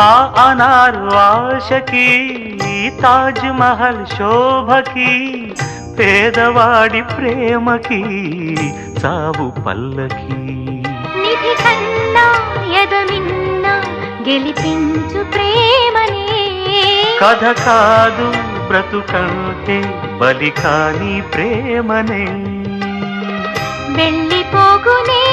ఆ అనారు ఆశకి తాజ్ మహల్ శోభకి పేదవాడి ప్రేమకి సావు పల్లకి నిధి కన్నా ఎదమిన్నా గెలిపించు ప్రేమనే కథ కాదు బ్రతుకంటే బలి కాని ప్రేమనే వెళ్ళిపోగునే